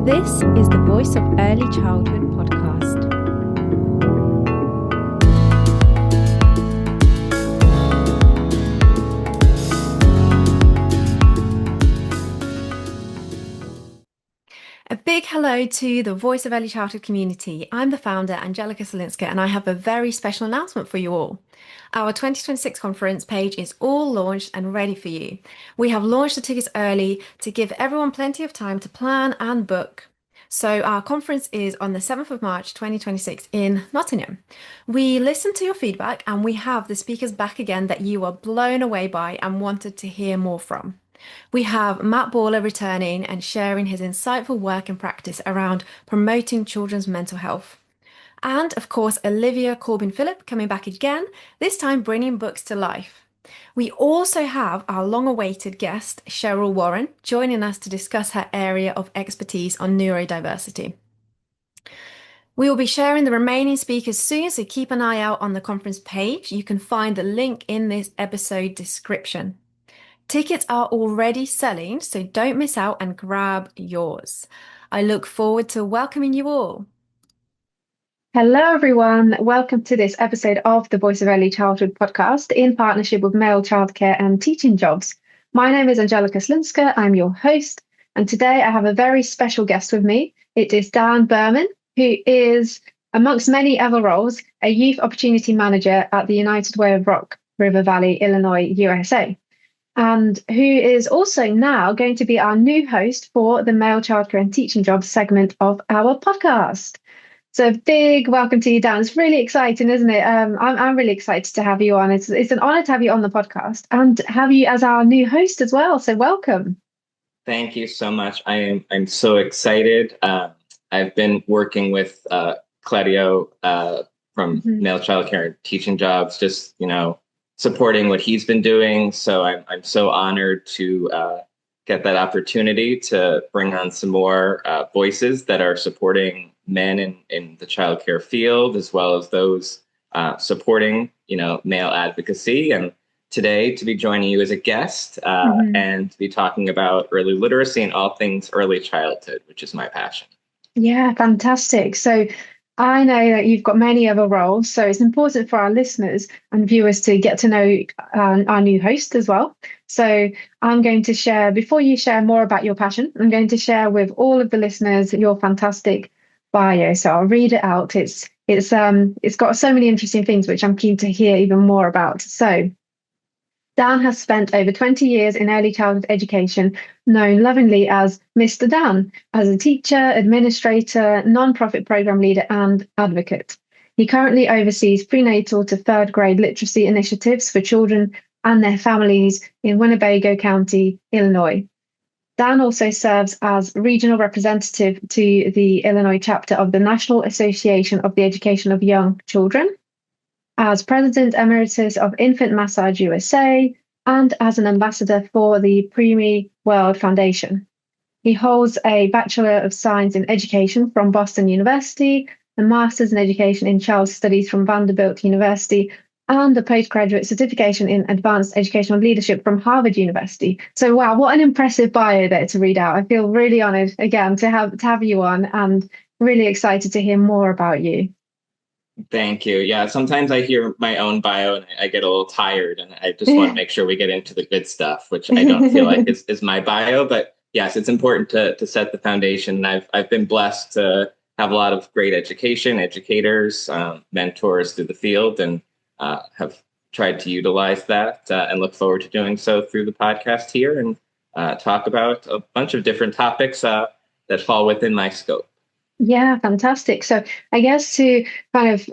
This is the Voice of Early Childhood podcast. A big hello to the Voice of Early Childhood community. I'm the founder, Angelica Salinska, and I have a very special announcement for you all. Our 2026 conference page is all launched and ready for you. We have launched the tickets early to give everyone plenty of time to plan and book. So our conference is on the 7th of March 2026 in Nottingham. We listened to your feedback and we have the speakers back again that you are blown away by and wanted to hear more from. We have Matt Baller returning and sharing his insightful work and practice around promoting children's mental health. And of course, Olivia Corbin-Phillip coming back again, this time bringing books to life. We also have our long-awaited guest, Cheryl Warren, joining us to discuss her area of expertise on neurodiversity. We will be sharing the remaining speakers soon, so keep an eye out on the conference page. You can find the link in this episode description. Tickets are already selling, so don't miss out and grab yours. I look forward to welcoming you all. Hello, everyone. Welcome to this episode of the Voice of Early Childhood podcast in partnership with Male Childcare and Teaching Jobs. My name is Angelica Salinska. I'm your host, and today I have a very special guest with me. It is Dan Berman, who is, amongst many other roles, a Youth Opportunity Manager at the United Way of Rock River Valley, Illinois, USA. And who is also now going to be our new host for the Male Childcare and Teaching Jobs segment of our podcast. So big welcome to you, Dan. It's really exciting, isn't it? I'm really excited to have you on. It's an honor to have you on the podcast and have you as our new host as well. So welcome. Thank you so much. I'm so excited. I've been working with Claudio from Male Childcare and Teaching Jobs, just, supporting what he's been doing. So I'm so honored to get that opportunity to bring on some more voices that are supporting men in the childcare field, as well as those supporting, male advocacy. And today to be joining you as a guest and to be talking about early literacy and all things early childhood, which is my passion. Yeah, fantastic. So I know that you've got many other roles, so it's important for our listeners and viewers to get to know our new host as well. So I'm going to share, before you share more about your passion, I'm going to share with all of the listeners your fantastic bio. So I'll read it out. It's got so many interesting things which I'm keen to hear even more about. So Dan has spent over 20 years in early childhood education, known lovingly as Mr. Dan, as a teacher, administrator, nonprofit program leader, and advocate. He currently oversees prenatal to third grade literacy initiatives for children and their families in Winnebago County, Illinois. Dan also serves as regional representative to the Illinois chapter of the National Association of the Education of Young Children, as President Emeritus of Infant Massage USA, and as an ambassador for the PreemieWorld Foundation. He holds a Bachelor of Science in Education from Boston University, a Master's in Education in Child Studies from Vanderbilt University, and a postgraduate certification in Advanced Educational Leadership from Harvard University. So wow, what an impressive bio there to read out. I feel really honored again to have you on and really excited to hear more about you. Thank you. Yeah, sometimes I hear my own bio and I get a little tired, and I just want to make sure we get into the good stuff, which I don't feel like is my bio. But yes, it's important to set the foundation. I've been blessed to have a lot of great educators, mentors through the field, and have tried to utilize that and look forward to doing so through the podcast here and talk about a bunch of different topics that fall within my scope. Yeah, fantastic. So I guess to kind of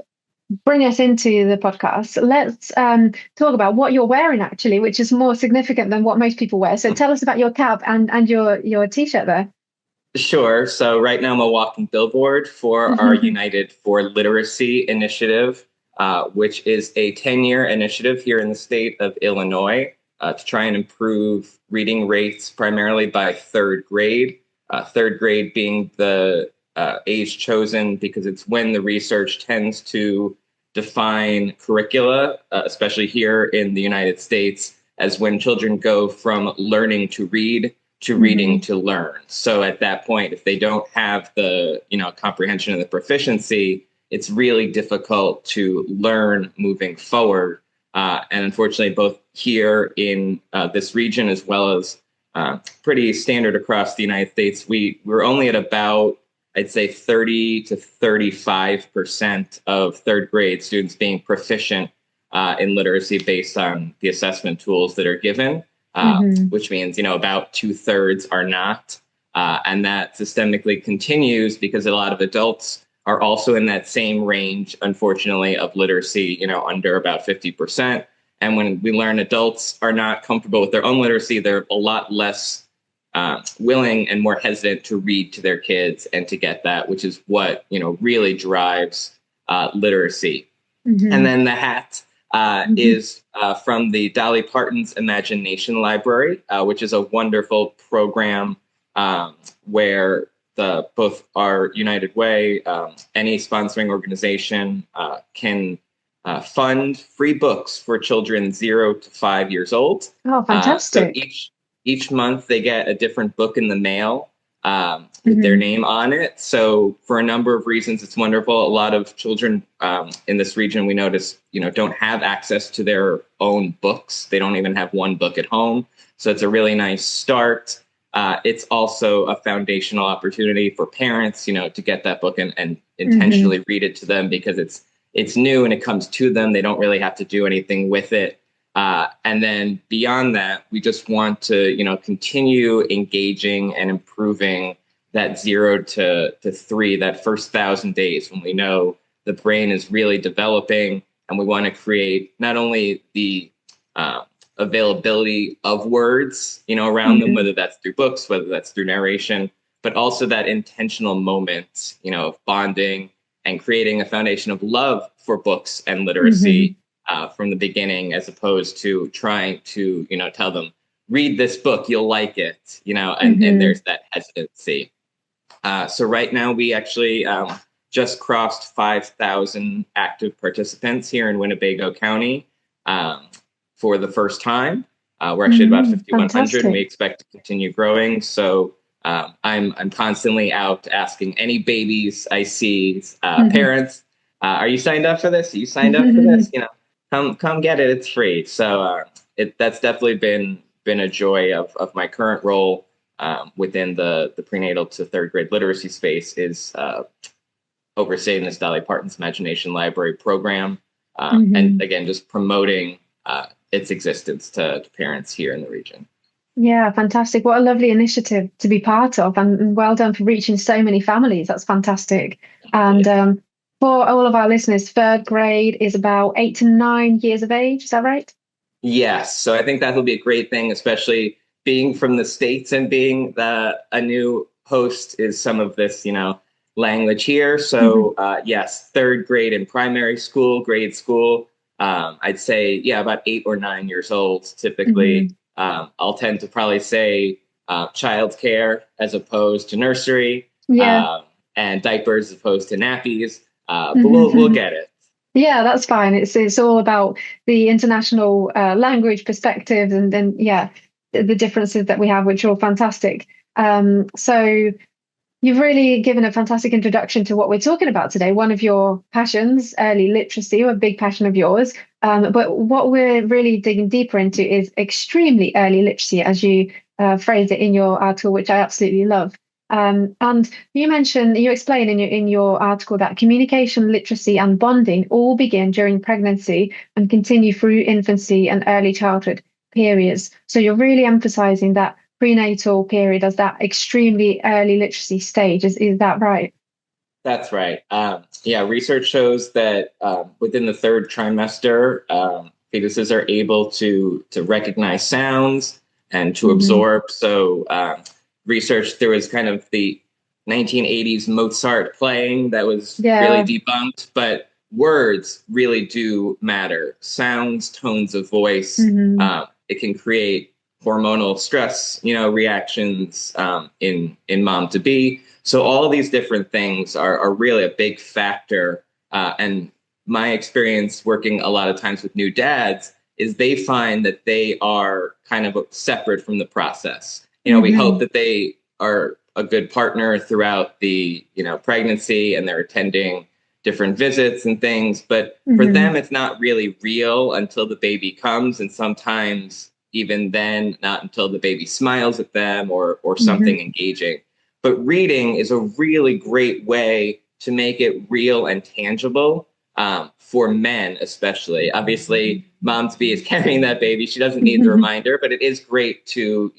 bring us into the podcast, let's talk about what you're wearing actually, which is more significant than what most people wear. So tell us about your cap and your t-shirt there. Sure. So right now I'm a walking billboard for our United for Literacy initiative, which is a 10-year initiative here in the state of Illinois to try and improve reading rates primarily by third grade being the age chosen because it's when the research tends to define curricula, especially here in the United States, as when children go from learning to read to reading Hmm. to learn. So at that point, if they don't have the, comprehension and the proficiency, it's really difficult to learn moving forward. And unfortunately, both here in this region as well as pretty standard across the United States, we're only at about, I'd say, 30 to 35% of third grade students being proficient in literacy based on the assessment tools that are given, Hmm. which means, about 2/3 are not. And that systemically continues because a lot of adults are also in that same range, unfortunately, of literacy, under about 50%. And when we learn adults are not comfortable with their own literacy, they're a lot less willing and more hesitant to read to their kids and to get that, which is what, really drives literacy. And Hmm. then the hat Hmm. is from the Dolly Parton's Imagination Library, which is a wonderful program where both our United Way, any sponsoring organization can fund free books for children 0 to 5 years old. Oh, So fantastic. each month they get a different book in the mail with their Hmm. name on it. So for a number of reasons, it's wonderful. A lot of children in this region, we notice, don't have access to their own books. They don't even have one book at home. So it's a really nice start. It's also a foundational opportunity for parents, to get that book and Hmm. intentionally read it to them because it's new and it comes to them. They don't really have to do anything with it. And then beyond that, we just want to, continue engaging and improving that 0 to 3, that first 1,000 days when we know the brain is really developing, and we want to create not only the availability of words, around them, Hmm. whether that's through books, whether that's through narration, but also that intentional moment, of bonding and creating a foundation of love for books and Hmm. literacy from the beginning, as opposed to trying to, tell them, read this book, you'll like it, and Hmm. there's that hesitancy. So right now we actually just crossed 5,000 active participants here in Winnebago County for the first time. We're actually at about Hmm. 5,100, and we Fantastic. expect to continue growing. So I'm constantly out asking any babies I see, parents, are you signed up for this? Are you signed up for this? Come get it. It's free. So that's definitely been a joy of my current role within the prenatal to third grade literacy space is overseeing this Dolly Parton's Imagination Library program, and Hmm. again, just promoting its existence to parents here in the region. Yeah, fantastic. What a lovely initiative to be part of, and well done for reaching so many families. That's fantastic. And Yeah. for all of our listeners, third grade is about 8 to 9 years of age. Is that right? Yes, so I think that will be a great thing, especially being from the States and being a new host is some of this, language here. Hmm. So yes, third grade in primary school, grade school. I'd say, yeah, about 8 or 9 years old. Typically, Hmm. I'll tend to probably say childcare as opposed to nursery, Yeah. um, and diapers as opposed to nappies. But we'll get it. Yeah, that's fine. It's all about the international language perspectives and yeah, the differences that we have, which are all fantastic. So you've really given a fantastic introduction to what we're talking about today. One of your passions, early literacy, a big passion of yours. But what we're really digging deeper into is extremely early literacy, as you phrased it in your article, which I absolutely love. And you explain in your article that communication, literacy, and bonding all begin during pregnancy and continue through infancy and early childhood periods. So you're really emphasizing that prenatal period as that extremely early literacy stage. Is that right? That's right. Yeah, research shows that within the third trimester, fetuses are able to recognize sounds and to Hmm. absorb. So, research there was kind of the 1980s Mozart playing that was really Yeah. debunked, but words really do matter. Sounds, tones of voice. Hmm. It can create hormonal stress, reactions in mom to be. So all of these different things are really a big factor. And my experience working a lot of times with new dads is they find that they are kind of separate from the process. we hope Hmm. that they are a good partner throughout the, pregnancy, and they're attending different visits and things. But for Hmm. them, it's not really real until the baby comes. And sometimes even then, not until the baby smiles at them or something Hmm. engaging. But reading is a really great way to make it real and tangible, for men, especially. Obviously, mom to be is carrying that baby. She doesn't need the Hmm. reminder, but it is great to,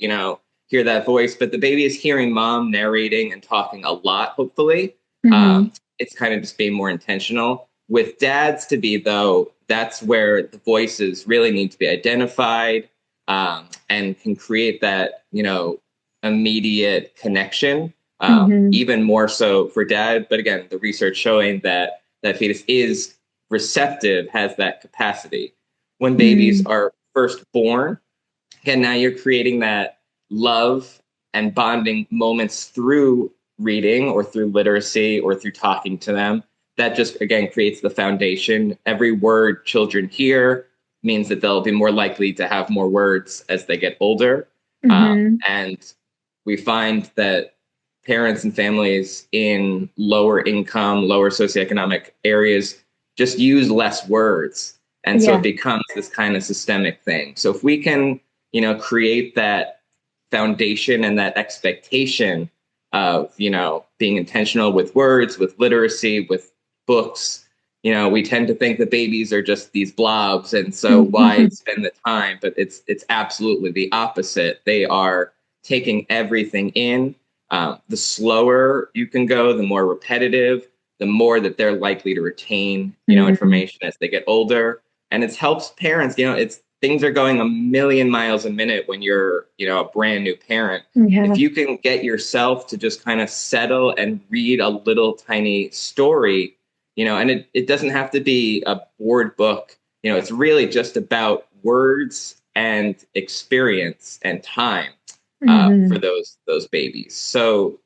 hear that voice. But the baby is hearing mom narrating and talking a lot, hopefully. Hmm. It's kind of just being more intentional. With dads to be, though, that's where the voices really need to be identified, and can create that, immediate connection, Hmm. even more so for dad. But again, the research showing that that fetus is receptive, has that capacity. When babies Hmm. are first born, again, now you're creating that love and bonding moments through reading or through literacy or through talking to them. That just, again, creates the foundation. Every word children hear means that they'll be more likely to have more words as they get older. Hmm. And we find that parents and families in lower income, lower socioeconomic areas just use less words. And so it Yeah. becomes this kind of systemic thing. So if we can, create that foundation and that expectation of, being intentional with words, with literacy, with books. We tend to think that babies are just these blobs, and so why spend the time? But it's absolutely the opposite. They are taking everything in. The slower you can go, the more repetitive, the more that they're likely to retain, Hmm. information as they get older. And it helps parents. It's things are going a million miles a minute when you're, a brand new parent. If Yeah. you can get yourself to just kind of settle and read a little tiny story, and it doesn't have to be a board book. It's really just about words and experience and time, for Hmm. those babies. So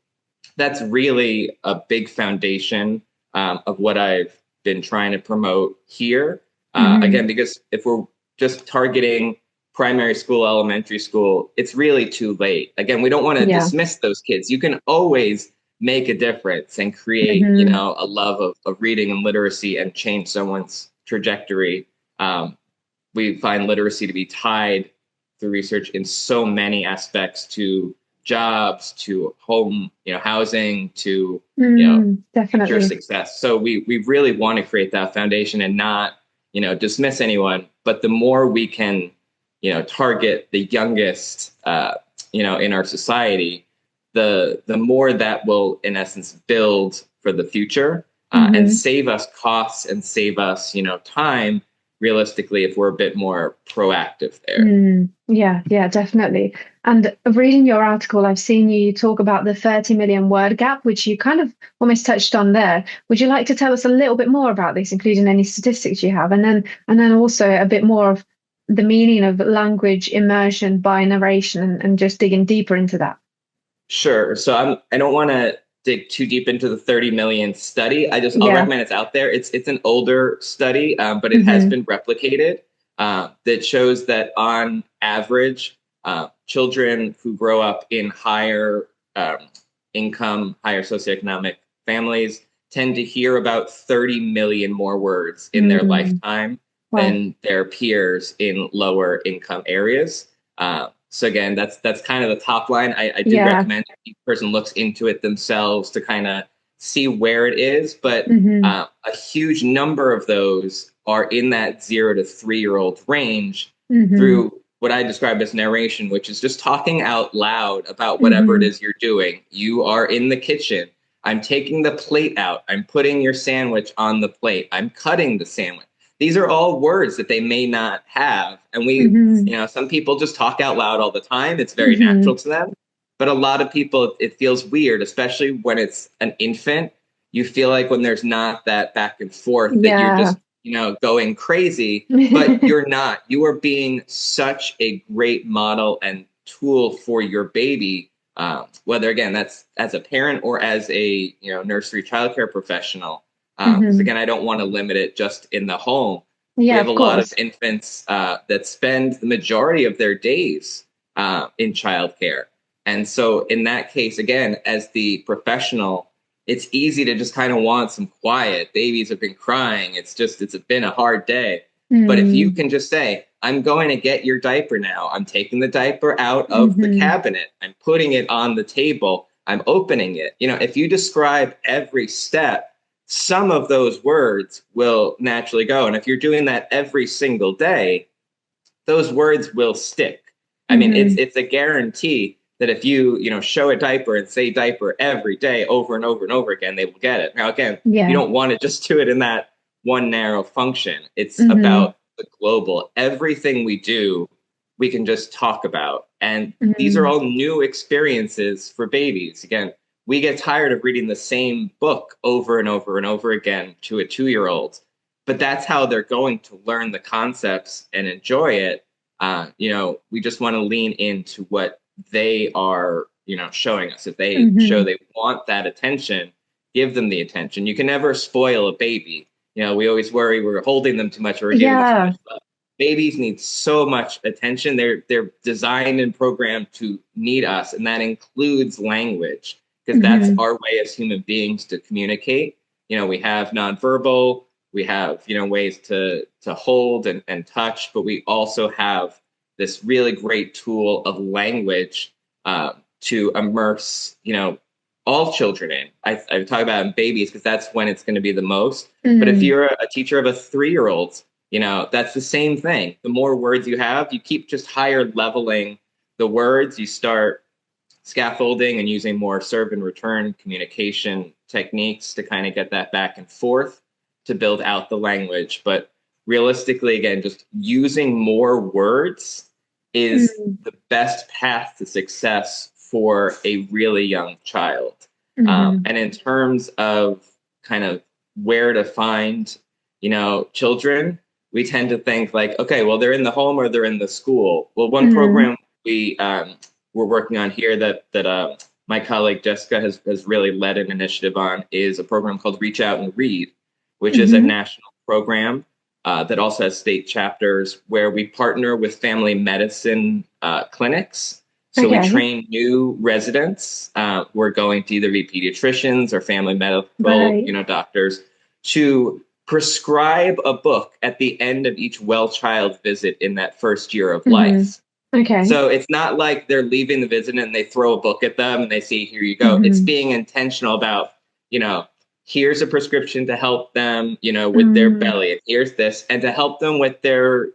that's really a big foundation, of what I've been trying to promote here. Hmm. Again, because if we're just targeting primary school, elementary school, it's really too late. Again, we don't want to Yeah. dismiss those kids. You can always make a difference and create, Hmm. a love of reading and literacy and change someone's trajectory. Um, we find literacy to be tied through research in so many aspects to jobs, to home, housing, to, Mm, future definitely. success. So we really want to create that foundation and not, dismiss anyone. But the more we can, target the youngest, in our society, the more that will, in essence, build for the future, and Hmm. save us costs and save us, time. Realistically, if we're a bit more proactive there. Mm, yeah, yeah, definitely. And reading your article, I've seen you talk about the 30 million word gap, which you kind of almost touched on there. Would you like to tell us a little bit more about this, including any statistics you have, and then also a bit more of the meaning of language immersion by narration and just digging deeper into that? Sure. So I don't want to dig too deep into the 30 million study. I'll Yeah. recommend it's out there. It's an older study, but it has Hmm. been replicated, that shows that on average, children who grow up in higher, income, higher socioeconomic families tend to hear about 30 million more words in their Mm. lifetime Wow. than their peers in lower income areas. So again, that's kind of the top line. I do Yeah. recommend each person looks into it themselves to kind of see where it is. But Hmm. a huge number of those are in that 0 to 3 year old range Hmm. through what I describe as narration, which is just talking out loud about whatever it Hmm. is you're doing. You are in the kitchen. I'm taking the plate out. I'm putting your sandwich on the plate. I'm cutting the sandwich. These are all words that they may not have. And Hmm. some people just talk out loud all the time. It's very natural Hmm. to them. But a lot of people, it feels weird, especially when it's an infant. You feel like when there's not that back and forth that you're Yeah. just, going crazy, but you're not. You are being such a great model and tool for your baby, whether, again, that's as a parent or as a, nursery childcare professional. Because Hmm. again, I don't want to limit it just in the home. We Yeah, have a of lot of course. infants, that spend the majority of their days, in childcare. And so in that case, again, as the professional, it's easy to just kind of want some quiet. Babies have been crying. It's been a hard day. But if you can just say, I'm going to get your diaper now. I'm taking the diaper out of the cabinet. I'm putting it on the table. I'm opening it. If you describe every step, some of those words will naturally go. And if you're doing that every single day, those words will stick. I mean, it's a guarantee that if you show a diaper and say diaper every day over and over and over again, they will get it. Now, again, you don't want to just do it in that one narrow function. It's about the global. Everything we do, we can just talk about. And these are all new experiences for babies. Again, we get tired of reading the same book over and over and over again to a 2-year-old, but that's how they're going to learn the concepts and enjoy it. We just want to lean into what they are, showing us. If they show they want that attention, give them the attention. You can never spoil a baby. We always worry we're holding them too much or we're giving them too much love. Babies need so much attention. They're designed and programmed to need us, and that includes language, because that's our way as human beings to communicate. We have nonverbal, we have ways to hold and touch, but we also have this really great tool of language to immerse all children in. I talk about in babies because that's when it's going to be the most. But if you're a teacher of a 3-year-old, that's the same thing. The more words you have, you keep just higher leveling the words. You start scaffolding and using more serve and return communication techniques to kind of get that back and forth to build out the language. But realistically, again, just using more words is the best path to success for a really young child. And in terms of kind of where to find, children, we tend to think like, okay, well, they're in the home or they're in the school. Well, one program we're working on here that my colleague Jessica has really led an initiative on is a program called Reach Out and Read, which is a national program that also has state chapters where we partner with family medicine clinics. So we train new residents who are going to either be pediatricians or family medical, doctors to prescribe a book at the end of each well child visit in that first year of life. Okay. So it's not like they're leaving the visit and they throw a book at them and they say, here you go. It's being intentional about, here's a prescription to help them, with their belly. And here's this. And to help them with their,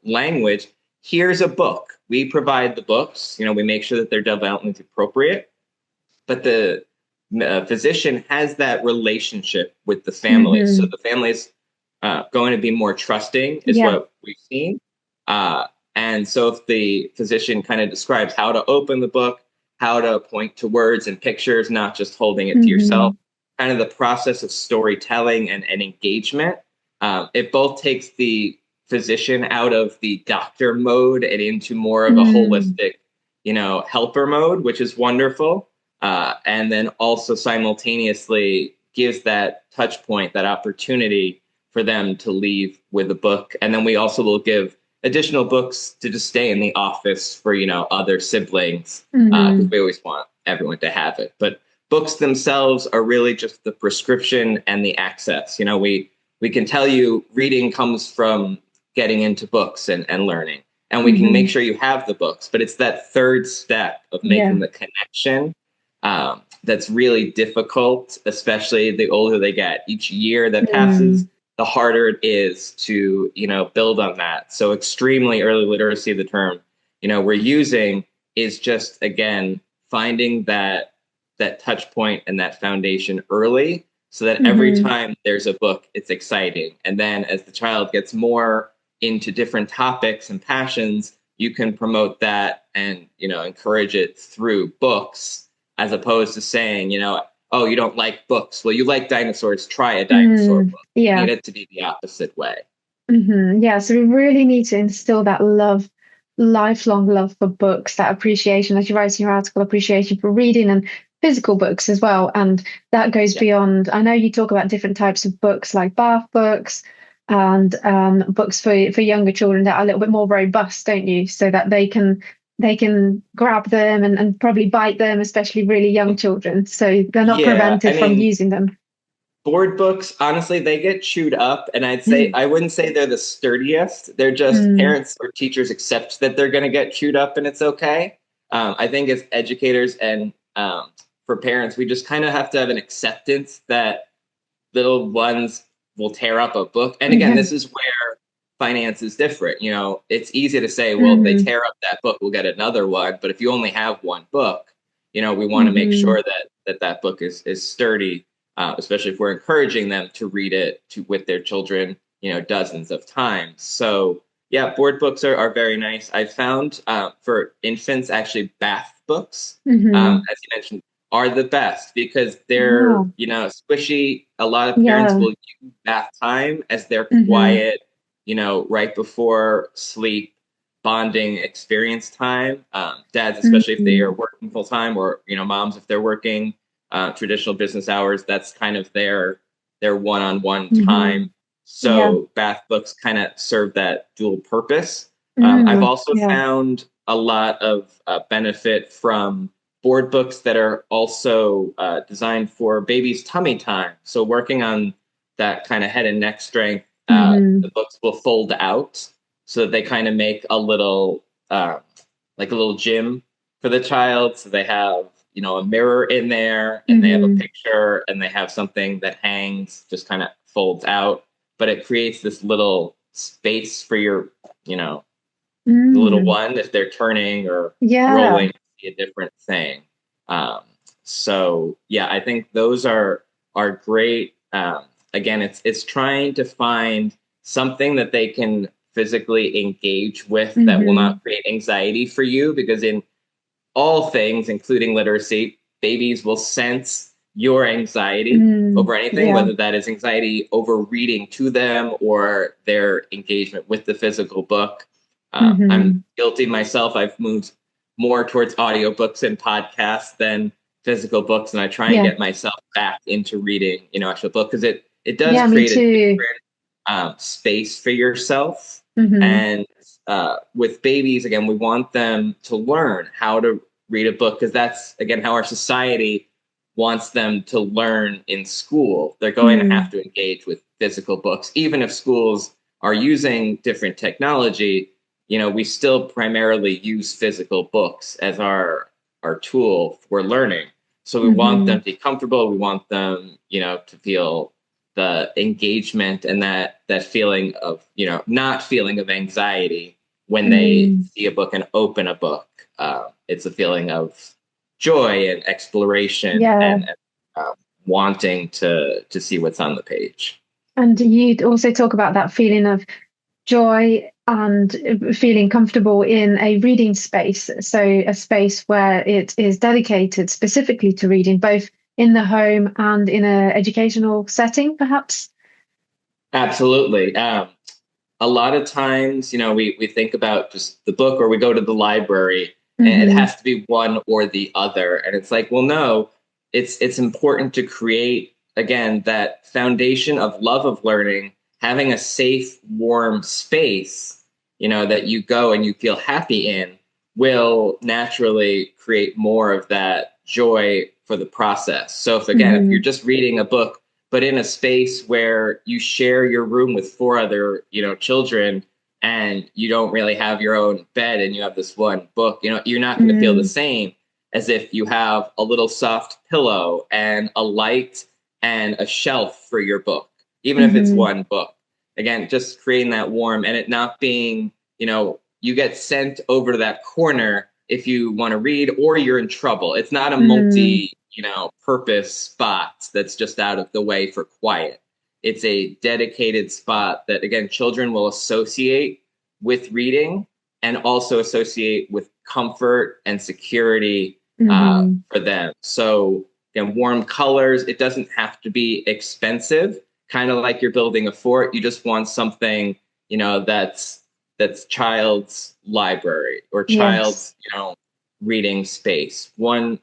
language, here's a book. We provide the books. We make sure that they're development appropriate. But the physician has that relationship with the family. So the family's going to be more trusting is what we've seen. And so if the physician kind of describes how to open the book, how to point to words and pictures, not just holding it to yourself, kind of the process of storytelling and engagement, it both takes the physician out of the doctor mode and into more of a holistic, helper mode, which is wonderful. And then also simultaneously gives that touch point, that opportunity for them to leave with a book. And then we also will give additional books to just stay in the office for, other siblings, because we always want everyone to have it. But books themselves are really just the prescription and the access. We can tell you reading comes from getting into books and learning, and we can make sure you have the books, but it's that third step of making the connection that's really difficult, especially the older they get. Each year that passes, the harder it is to, build on that. So extremely early literacy, the term, we're using is just, again, finding that touch point and that foundation early so that every time there's a book, it's exciting. And then as the child gets more into different topics and passions, you can promote that and, encourage it through books, as opposed to saying, oh, you don't like books. Well, you like dinosaurs. Try a dinosaur book. You need it to be the opposite way. Yeah, so we really need to instill that love, lifelong love for books, that appreciation, as you write in your article, appreciation for reading and physical books as well. And that goes beyond, I know you talk about different types of books like bath books and books for younger children that are a little bit more robust, don't you? So that they can they can grab them and probably bite them, especially really young children. So they're not Yeah, I prevented from mean, using them. board books, honestly, they get chewed up, and Mm, I wouldn't say they're the sturdiest. They're just mm, parents or teachers accept that they're going to get chewed up, and it's okay. I think as educators and for parents, we just kind of have to have an acceptance that little ones will tear up a book. And again, yeah. this is where finance is different. You know, it's easy to say, well, if they Hmm. tear up that book, we'll get another one. But if you only have one book, you know, we want to make Hmm. sure that book is sturdy, especially if we're encouraging them to read it with their children, you know, dozens of times. So yeah, board books are very nice. I found for infants actually bath books, Hmm. as you mentioned, are the best because they're, Oh, you know, squishy. A lot of parents yeah. will use bath time as their Hmm. quiet, you know, right before sleep bonding experience time. Dads, especially if they are Hmm. working full time, or you know, moms if they're working traditional business hours, that's kind of their one-on-one Hmm. time. Yeah. So bath books kind of serve that dual purpose. I've Mm, also yeah. found a lot of benefit from board books that are also designed for baby's tummy time. So working on that kind of head and neck strength, Hmm. the books will fold out so that they kind of make a little like a little gym for the child. So they have, you know, a mirror in there, and they have a Hmm. picture, and they have something that hangs, just kind of folds out, but it creates this little space for your, you know, the little Mm, one if they're turning or yeah. rolling to see a different thing. Um, so yeah, I think those are great. Again, it's trying to find something that they can physically engage with that will Hmm. not create anxiety for you, because in all things, including literacy, babies will sense your anxiety Mm, over anything, yeah. whether that is anxiety over reading to them or their engagement with the physical book. I'm Hmm. guilty myself. I've moved more towards audiobooks and podcasts than physical books, and I try and Yeah. get myself back into reading, you know, actual book, because it does Yeah, me create a too. different space for yourself. Hmm. And with babies, again, we want them to learn how to read a book, because that's, again, how our society wants them to learn in school. They're going to have Mm, to engage with physical books. Even if schools are using different technology, you know, we still primarily use physical books as our tool for learning. So we want them hmm. to be comfortable. We want them, you know, to feel the engagement and that feeling of, you know, not feeling of anxiety when they Mm, see a book and open a book. It's a feeling of joy and exploration yeah. and wanting to see what's on the page. And you also talk about that feeling of joy and feeling comfortable in a reading space. So, a space where it is dedicated specifically to reading, both in the home and in an educational setting, perhaps. Absolutely. A lot of times, you know, we think about just the book, or we go to the library, and it Hmm. has to be one or the other. And it's like, well, no, it's important to create, again, that foundation of love of learning, having a safe, warm space, you know, that you go and you feel happy in, will naturally create more of that joy for the process. So if, again, if you're Hmm. just reading a book but in a space where you share your room with four other, you know, children, and you don't really have your own bed and you have this one book, you know, you're not going to feel the Mm, same as if you have a little soft pillow and a light and a shelf for your book, even if it's hmm. one book. Again, just creating that warm, and it not being, you know, you get sent over to that corner if you want to read or you're in trouble. It's not a Mm, multi, you know, purpose spot that's just out of the way for quiet. It's a dedicated spot that, again, children will associate with reading and also associate with comfort and security hmm. for them. So, again, warm colors, it doesn't have to be expensive, kind of like you're building a fort. You just want something, you know, that's child's library or Yes. child's, you know, reading space. One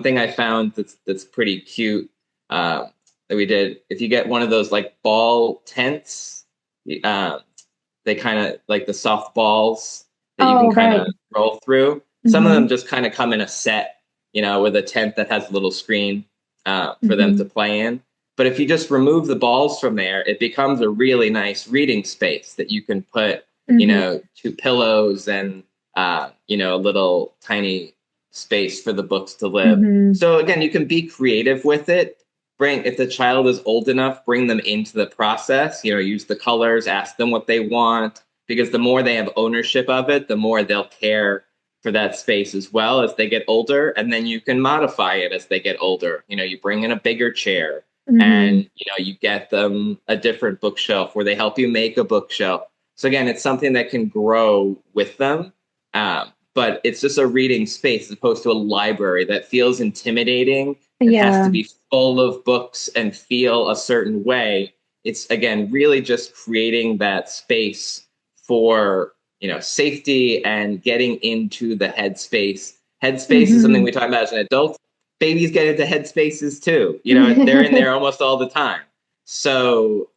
thing I found that's pretty cute, uh, that we did. If you get one of those like ball tents, uh, they kind of like the soft balls. that you can Oh, kind right. of roll through. Some of Mm-hmm. them just kind of come in a set, with a tent that has a little screen for them to Mm-hmm. play in. But if you just remove the balls from there, it becomes a really nice reading space that you can put, Mm-hmm. two pillows and, a little tiny space for the books to live. Mm-hmm. So again, you can be creative with it. If the child is old enough, bring them into the process, use the colors, ask them what they want, because the more they have ownership of it, the more they'll care for that space as well as they get older. And then you can modify it as they get older. You bring in a bigger chair Mm-hmm. and, you get them a different bookshelf where they help you make a bookshelf. So again, it's something that can grow with them. But it's just a reading space as opposed to a library that feels intimidating and has to Yeah. be full of books and feel a certain way. It's again really just creating that space for safety and getting into the headspace. Headspace is something Mm-hmm. we talk about as an adult. Babies get into headspaces too. They're in there almost all the time. So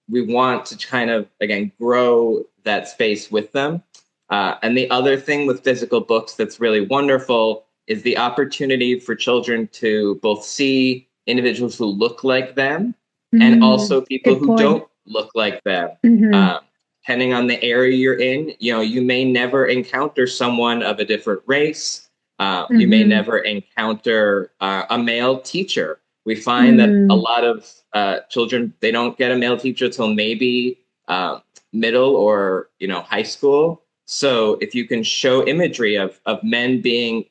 we want to kind of again grow that space with them. And the other thing with physical books that's really wonderful is the opportunity for children to both see individuals who look like them and Mm-hmm. also people Good who point. don't look like them. Mm-hmm. Um, Depending on the area you're in, you may never encounter someone of a different race. You may Mm-hmm. never encounter a male teacher. We find that a Mm. lot of children, they don't get a male teacher until maybe middle or high school. So if you can show imagery of men being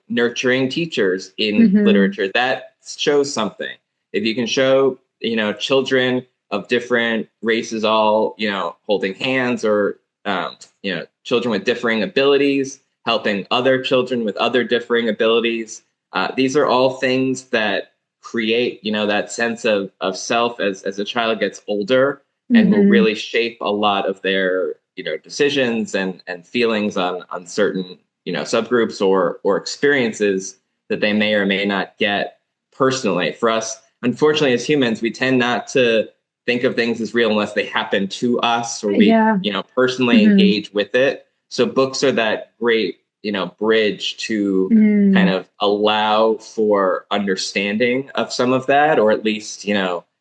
nurturing teachers in Mm-hmm. literature, that shows something. If you can show children of different races all holding hands, or children with differing abilities helping other children with other differing abilities, these are all things that create that sense of self as a child gets older, and will Mm-hmm. really shape a lot of their decisions and feelings on certain subgroups or experiences that they may or may not get personally. For us, unfortunately, as humans, we tend not to think of things as real unless they happen to us or we Yeah. personally Mm-hmm. engage with it. So books are that great bridge to kind Mm. of allow for understanding of some of that, or at least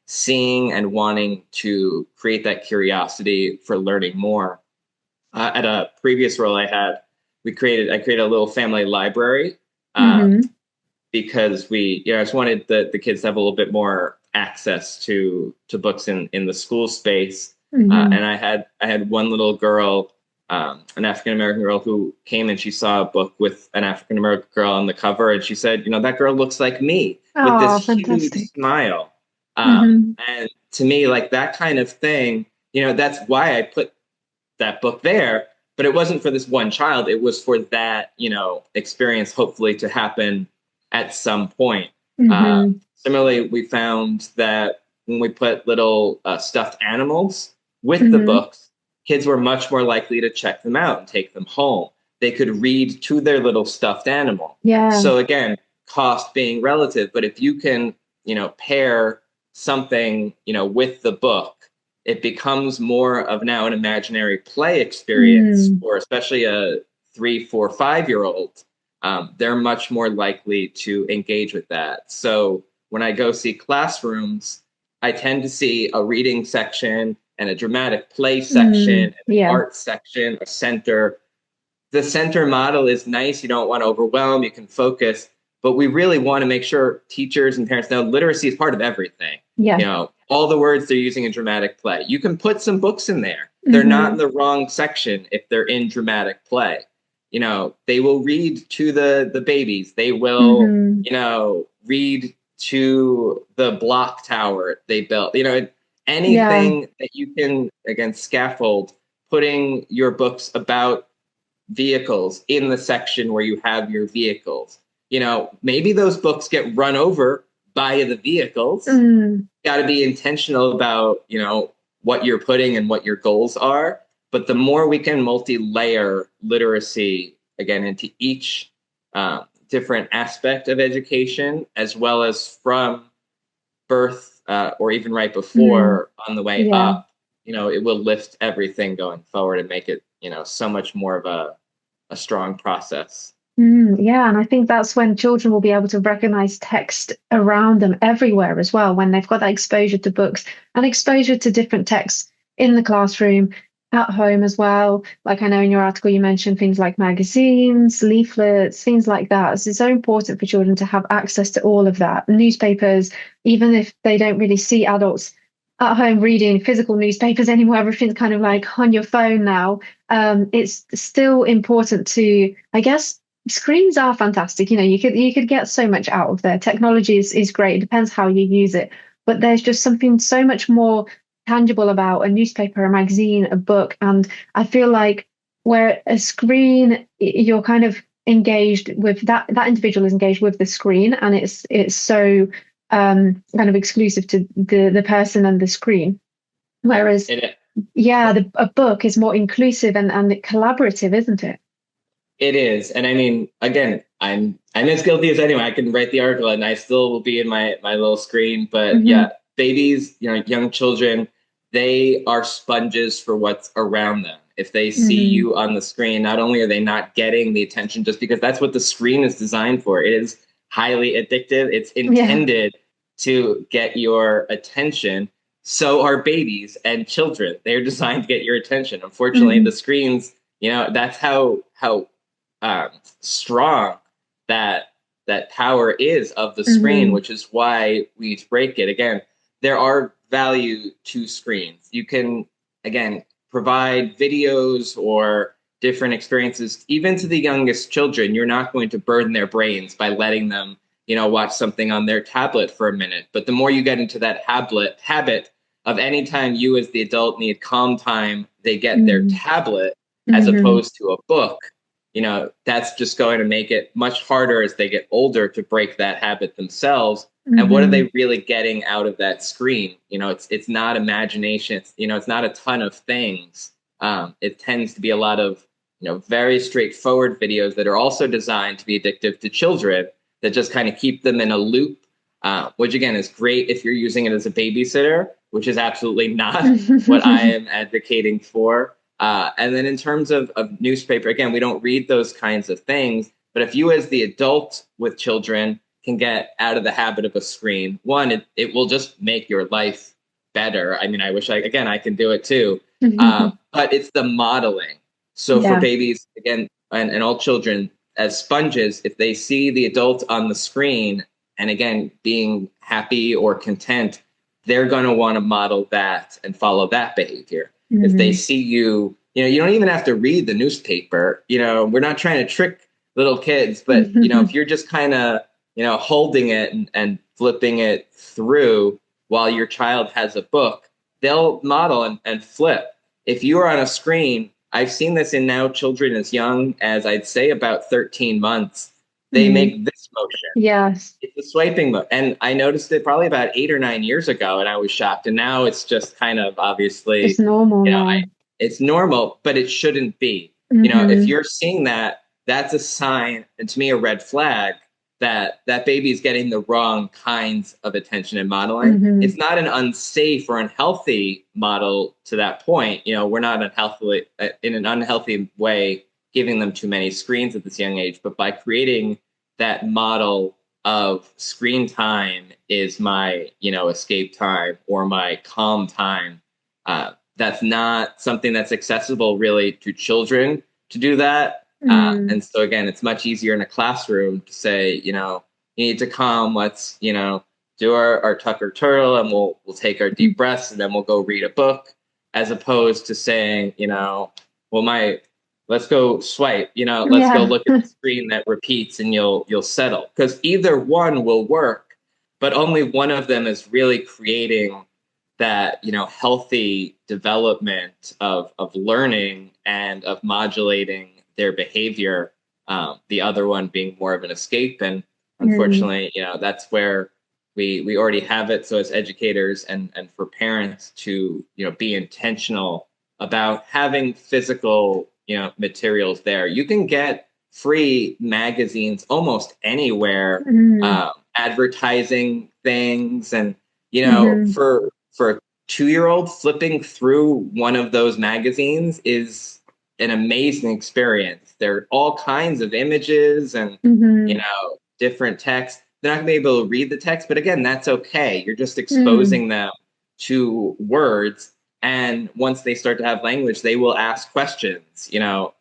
seeing and wanting to create that curiosity for learning more. At a previous role I had, I created a little family library, uh, Mm-hmm. because I just wanted the kids to have a little bit more access to books in the school space. Mm-hmm. And I had one little girl, an African American girl, who came and she saw a book with an African American girl on the cover, and she said, that girl looks like me with this Oh, huge fantastic. smile. Mm-hmm. And to me, like that kind of thing, that's why I put that book there. But it wasn't for this one child. It was for that, experience, hopefully, to happen at some point. Mm-hmm. Similarly, we found that when we put little stuffed animals with the Mm-hmm. books, kids were much more likely to check them out and take them home. They could read to their little stuffed animal. Yeah. So again, cost being relative, but if you can, pair something, with the book, it becomes more of now an imaginary play experience, Mm. or especially a 3, 4, 5 year old. They're much more likely to engage with that. So when I go see classrooms, I tend to see a reading section and a dramatic play section, Mm. and an Yeah. art section, a center. The center model is nice. You don't want to overwhelm, you can focus, but we really want to make sure teachers and parents know literacy is part of everything. Yeah. All the words they're using in dramatic play. You can put some books in there. They're not in Mm-hmm. the wrong section if they're in dramatic play. They will read to the babies. They will, Mm-hmm. read to the block tower they built. Yeah. Anything that you can, again, scaffold, putting your books about vehicles in the section where you have your vehicles. Maybe those books get run over by the vehicles. Mm. Got to be intentional about, what you're putting and what your goals are. But the more we can multi-layer literacy, again, into each different aspect of education, as well as from birth, or even right Mm. before on the way Yeah. up, it will lift everything going forward and make it so much more of a strong process. Yeah, and I think that's when children will be able to recognize text around them everywhere as well, when they've got that exposure to books and exposure to different texts in the classroom, at home as well. Like I know in your article you mentioned things like magazines, leaflets, things like that. So it's so important for children to have access to all of that. Newspapers, even if they don't really see adults at home reading physical newspapers anymore, everything's kind of like on your phone now. It's still important to, I guess, screens are fantastic. You could get so much out of there. Technology is great. It depends how you use it. But there's just something so much more tangible about a newspaper, a magazine, a book. And I feel like where a screen, you're kind of engaged with that individual is engaged with the screen, and it's so kind of exclusive to the person and the screen. Whereas, It yeah, a book is more inclusive and collaborative, isn't it? it is, and I mean, again, I'm as guilty as anyone. I can write the article, and I still will be in my little screen. But Hmm. yeah, babies, young children, they are sponges for what's around them. If they see Hmm. you on the screen, not only are they not getting the attention just because that's what the screen is designed for. It is highly addictive. It's Yeah. intended to get your attention. So are babies and children. They're designed to get your attention. Unfortunately, Hmm. the screens, that's how strong that that power is of the screen, Hmm. which is why we need to break it. Again, there are value to screens. You can, again, provide videos or different experiences, even to the youngest children. You're not going to burden their brains by letting them, watch something on their tablet for a minute. But the more you get into that habit of anytime you as the adult need calm time, they get their Hmm. tablet as Hmm. opposed to a book. That's just going to make it much harder as they get older to break that habit themselves. And what are Hmm. they really getting out of that screen? It's not imagination. It's not a ton of things. It tends to be a lot of very straightforward videos that are also designed to be addictive to children that just kind of keep them in a loop. Which again is great if you're using it as a babysitter, which is absolutely not what I am advocating for. And then in terms of newspaper, again, we don't read those kinds of things. But if you, as the adult with children, can get out of the habit of a screen, one, it will just make your life better. I mean, I wish I can do it too. But it's the modeling. So for Yeah. babies, again, and all children, as sponges, if they see the adult on the screen and again, being happy or content, they're going to want to model that and follow that behavior. If they Hmm. see you, you don't even have to read the newspaper. We're not trying to trick little kids, but if you're just kind of, holding it and flipping it through while your child has a book, they'll model and flip. If you are on a screen, I've seen this in now children as young as I'd say about 13 months. They Hmm. make this motion. Yes. It's a swiping mode. And I noticed it probably about 8 or 9 years ago, and I was shocked. And now it's just kind of It's obviously, normal now. it's normal, but it shouldn't be. If Hmm. you're seeing that, that's a sign, and to me, a red flag that that baby is getting the wrong kinds of attention and modeling. Hmm. It's not an unsafe or unhealthy model to that point. We're not unhealthily in an unhealthy way giving them too many screens at this young age, but by creating that model of screen time is my escape time or my calm time, that's not something that's accessible really to children to do that. Mm. And so again, it's much easier in a classroom to say, you need to calm, let's do our tucker turtle, and we'll take our deep breaths, and then we'll go read a book, as opposed to saying, well, my let's go swipe, let's go Yeah. look at the screen that repeats, and you'll settle, because either one will work, but only one of them is really creating that healthy development of learning and of modulating their behavior. The other one being more of an escape, and Mm. unfortunately, that's where we already have it. So as educators and for parents to be intentional about having physical materials there. You can get free magazines almost anywhere, Mm. advertising things, and Hmm. for a 2-year old, flipping through one of those magazines is an amazing experience. There are all kinds of images and, Hmm. different text. They're not going to be able to read the text, but again, that's okay. You're just Mm. exposing them to words. And once they start to have language, they will ask questions,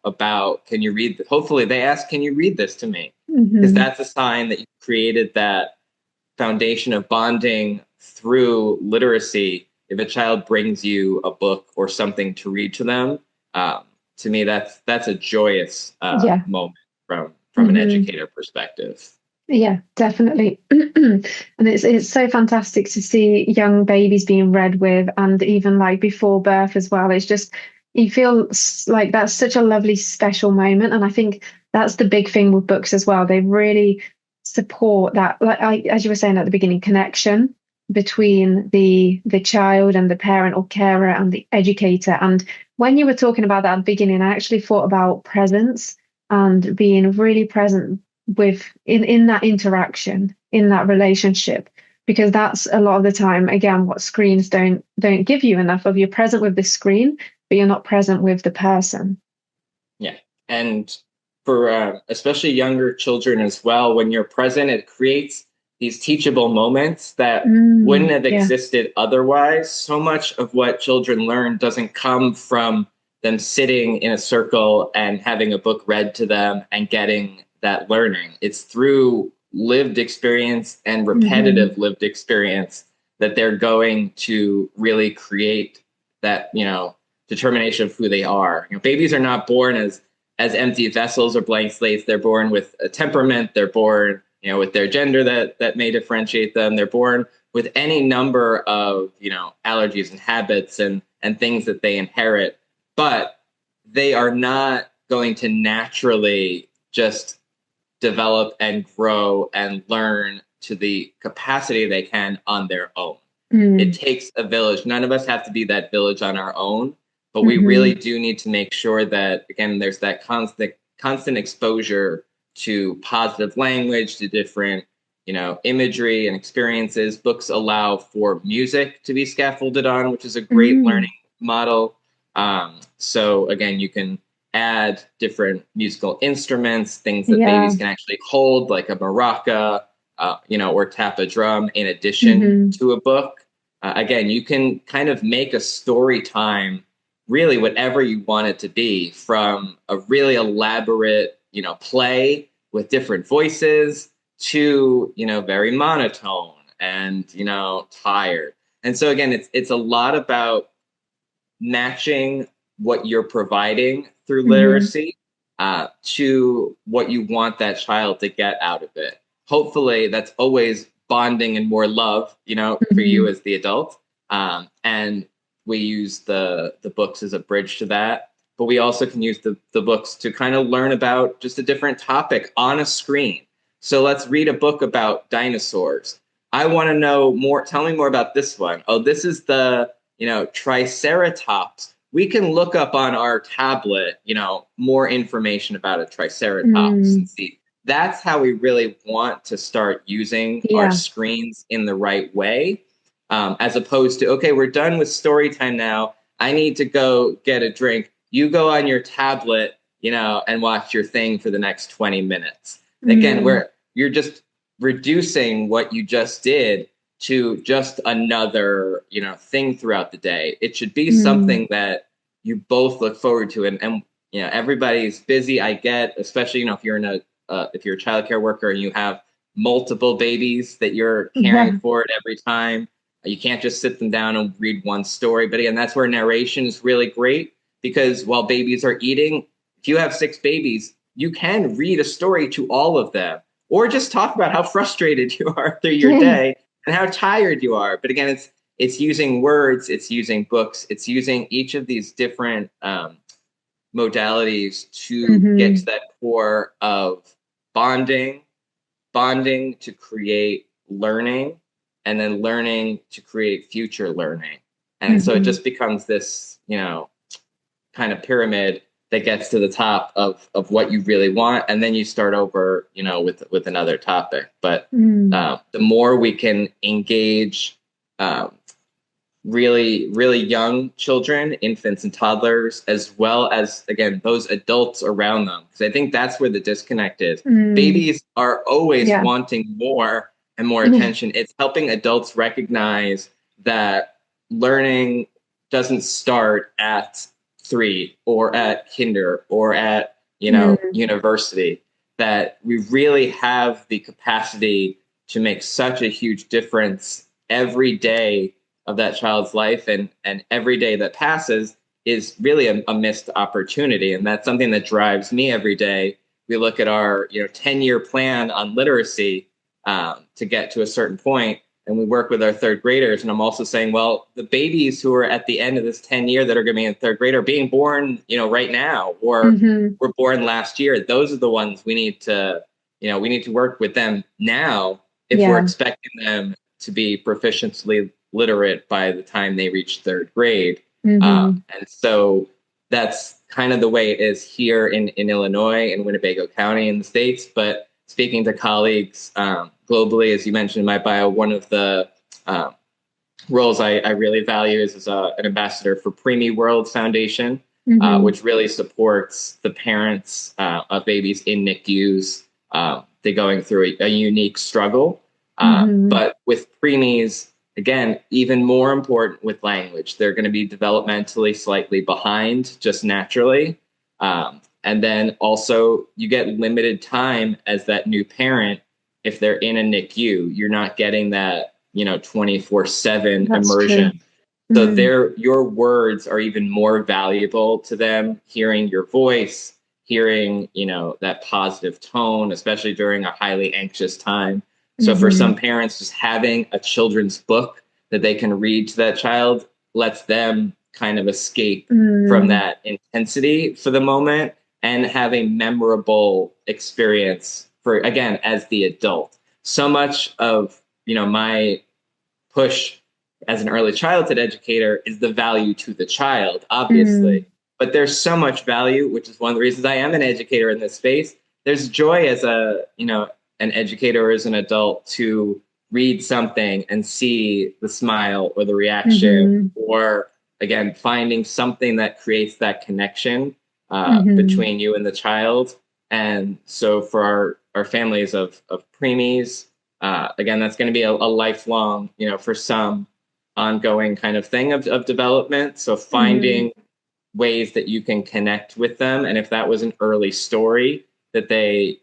about, can you read? Hopefully they ask, can you read this to me? Because Hmm. that's a sign that you created that foundation of bonding through literacy. If a child brings you a book or something to read to them, um, to me, that's a joyous Yeah. moment from an Hmm. educator perspective. Yeah, definitely. And it's so fantastic to see young babies being read with, and even like before birth as well. It's just you feel like that's such a lovely special moment, and I think that's the big thing with books as well. They really support that, like as you were saying at the beginning, connection between the child and the parent or carer and the educator. And when you were talking about that at the beginning, I actually thought about presence and being really present with in that interaction, in that relationship, because that's a lot of the time again what screens don't give you enough of. You're present with the screen, but you're not present with the person. Yeah. And for especially younger children as well, when you're present, it creates these teachable moments that wouldn't have Yeah. existed otherwise. So much of what children learn doesn't come from them sitting in a circle and having a book read to them and getting that learning. It's through lived experience and Hmm. repetitive lived experience that they're going to really create that, determination of who they are. Babies are not born as empty vessels or blank slates. They're born with a temperament. They're born, with their gender that may differentiate them. They're born with any number of, allergies and habits and things that they inherit, but they are not going to naturally just develop and grow and learn to the capacity they can on their own. It Mm. takes a village. None of us have to be that village on our own, but we really Hmm. do need to make sure that, again, there's that constant exposure to positive language, to different, imagery and experiences. Books allow for music to be scaffolded on, which is a great learning Mm. model. So again, you can add different musical instruments, things that Yeah. babies can actually hold, like a maraca, or tap a drum in addition Hmm. to a book. Again, you can kind of make a story time really whatever you want it to be, from a really elaborate, play with different voices to, very monotone and, tired. And so again, it's a lot about matching what you're providing through Hmm. literacy to what you want that child to get out of it. Hopefully, that's always bonding and more love, for you Hmm. as the adult. And we use the books as a bridge to that. But we also can use the books to kind of learn about just a different topic on a screen. So let's read a book about dinosaurs. I want to know more. Tell me more about this one. Oh, this is the Triceratops. We can look up on our tablet, more information about a Triceratops and Mm. see. That's how we really want to start using our Yeah. screens in the right way, as opposed to, okay, we're done with story time now. I need to go get a drink. You go on your tablet, and watch your thing for the next 20 minutes. Again, Mm. where you're just reducing what you just did to just another, thing throughout the day. It should be Mm. something that you both look forward to. And everybody's busy. I get, especially, if you're a childcare worker and you have multiple babies that you're caring Yeah. for at every time. You can't just sit them down and read one story. But again, that's where narration is really great, because while babies are eating, if you have six babies, you can read a story to all of them, or just talk about how frustrated you are through your Yeah. day and how tired you are. But again, it's using words, it's using books, it's using each of these different modalities to get to Hmm. that core of bonding, bonding to create learning, and then learning to create future learning. And so it Hmm. just becomes this, kind of pyramid that gets to the top of what you really want, and then you start over, with another topic. But Mm. the more we can engage, um, really, really young children, infants and toddlers, as well as, again, those adults around them. Because I think that's where the disconnect is. Mm. Babies are always Yeah. wanting more and more attention. It's helping adults recognize that learning doesn't start at 3 or at kinder or at, Mm. university, that we really have the capacity to make such a huge difference every day of that child's life, and every day that passes is really a missed opportunity. And that's something that drives me every day. We look at our 10-year plan on literacy, to get to a certain point, and we work with our third graders. And I'm also saying, well, the babies who are at the end of this 10 year that are going to be in third grade are being born right now, or Hmm. were born last year. Those are the ones we need to work with them now if we're Yeah. expecting them to be proficiently literate by the time they reach third grade. Hmm. And so that's kind of the way it is here in Illinois and Winnebago County in the States. But speaking to colleagues globally, as you mentioned in my bio, one of the um, roles I really value is as an ambassador for PreemieWorld Foundation, Hmm. which really supports the parents of babies in NICUs. They're going through a unique struggle. Hmm. But with preemies, again, even more important with language, they're going to be developmentally slightly behind just naturally. And then also, you get limited time as that new parent. If they're in a NICU, you're not getting that 24/7 That's true. immersion. So Mm. your words are even more valuable to them, hearing your voice, hearing, that positive tone, especially during a highly anxious time. So for some Hmm. parents, just having a children's book that they can read to that child lets them kind of escape from Mm. that intensity for the moment and have a memorable experience for, again, as the adult. So much of, my push as an early childhood educator is the value to the child, Mm. obviously. But there's so much value, which is one of the reasons I am an educator in this space. There's joy as an educator or as an adult to read something and see the smile or the reaction, Hmm. or again, finding something that creates that connection Hmm. between you and the child. And so for our families of preemies, again, that's going to be a lifelong, for some, ongoing kind of thing of development. So Hmm. finding ways that you can connect with them. And if that was an early story that they,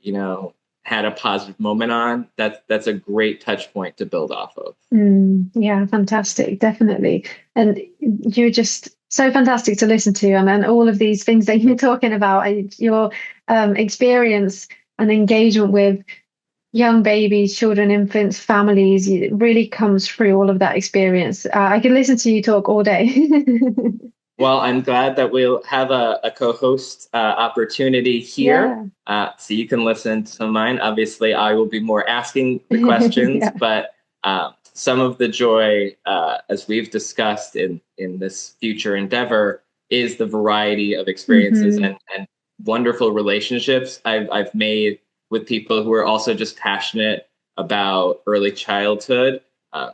had a positive moment on, that's a great touch point to build off of. Mm. Yeah, fantastic, definitely. And you're just so fantastic to listen to, and all of these things that you're talking about, and your experience and engagement with young babies, children, infants, families, it really comes through all of that experience. I could listen to you talk all day. Well, I'm glad that we'll have a co-host opportunity here, Yeah. so you can listen to mine. Obviously, I will be more asking the questions, Yeah. but some of the joy, as we've discussed in this future endeavor, is the variety of experiences Hmm. and wonderful relationships I've made with people who are also just passionate about early childhood.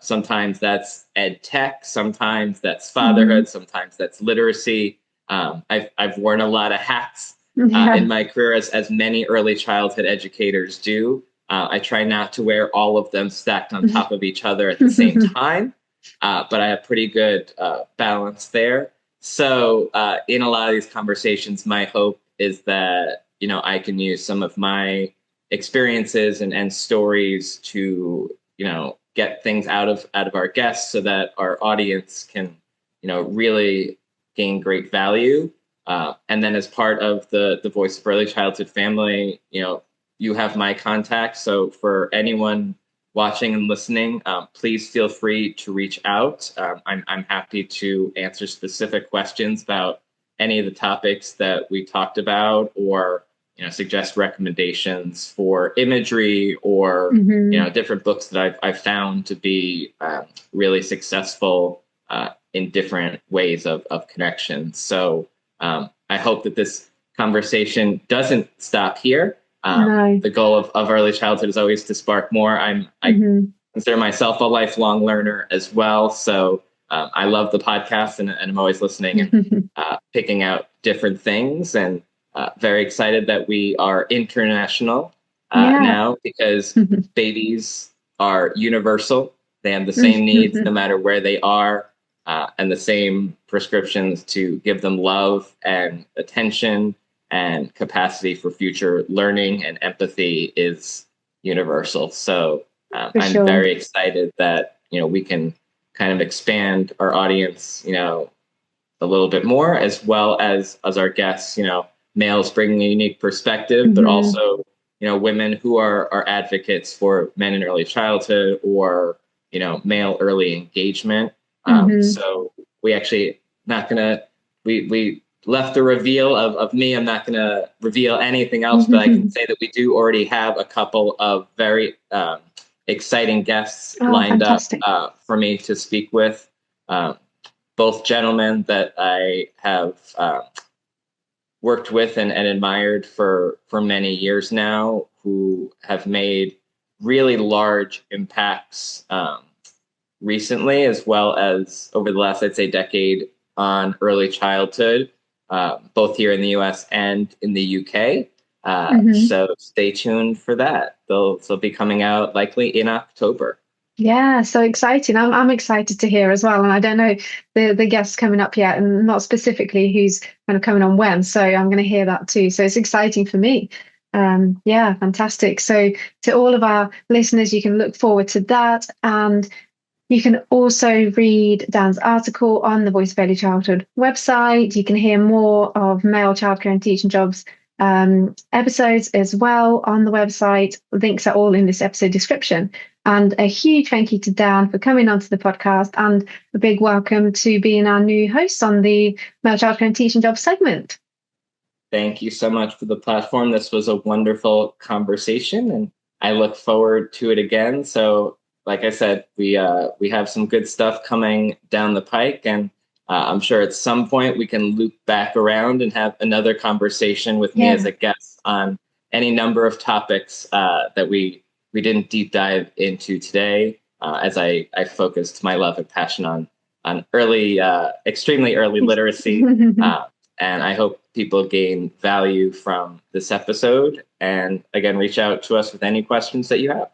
Sometimes that's ed tech, sometimes that's Hmm. fatherhood, sometimes that's literacy. I've worn a lot of hats in Yeah. my career, as many early childhood educators do. I try not to wear all of them stacked on top of each other at the same time, but I have pretty good balance there. So in a lot of these conversations, my hope is that I can use some of my experiences and stories to get things out of our guests so that our audience can really gain great value. And then as part of the Voice of Early Childhood family, you have my contact. So for anyone watching and listening, please feel free to reach out. I'm happy to answer specific questions about any of the topics that we talked about, or suggest recommendations for imagery, or Hmm. different books that I've found to be really successful in different ways of connection. So I hope that this conversation doesn't stop here. No. The goal of early childhood is always to spark more. I Hmm. consider myself a lifelong learner as well. So I love the podcast, and I'm always listening and picking out different things, and very excited that we are international Yeah. now, because babies are universal. They have the same needs no matter where they are, and the same prescriptions to give them love and attention and capacity for future learning and empathy is universal. So For I'm sure. very excited that, we can kind of expand our audience, a little bit more, as well as our guests, males bringing a unique perspective, but also, women who are advocates for men in early childhood, or, male early engagement. So we actually not gonna, we left the reveal of me. I'm not gonna reveal anything else, but I can say that we do already have a couple of very exciting guests Oh, lined up fantastic. for me to speak with. Um, both gentlemen that I have worked with and admired for many years now, who have made really large impacts recently, as well as over the last, I'd say, decade, on early childhood, both here in the US and in the UK. So stay tuned for that. They'll be coming out likely in October. Yeah, so exciting. I'm excited to hear as well. And I don't know the guests coming up yet, and not specifically who's kind of coming on when. So I'm going to hear that too. So it's exciting for me. Yeah, fantastic. So to all of our listeners, you can look forward to that. And you can also read Dan's article on the Voice of Early Childhood website. You can hear more of male childcare and teaching jobs episodes as well on the website. Links are all in this episode description. And a huge thank you to Dan for coming onto the podcast, and a big welcome to being our new host on the Male Childcare and Teaching Jobs segment. Thank you so much for the platform. This was a wonderful conversation, and I look forward to it again. So, like I said, we have some good stuff coming down the pike, and I'm sure at some point we can loop back around and have another conversation with me as a guest on any number of topics that we didn't deep dive into today, as I focused my love and passion on early, extremely early literacy. And I hope people gain value from this episode. And again, reach out to us with any questions that you have.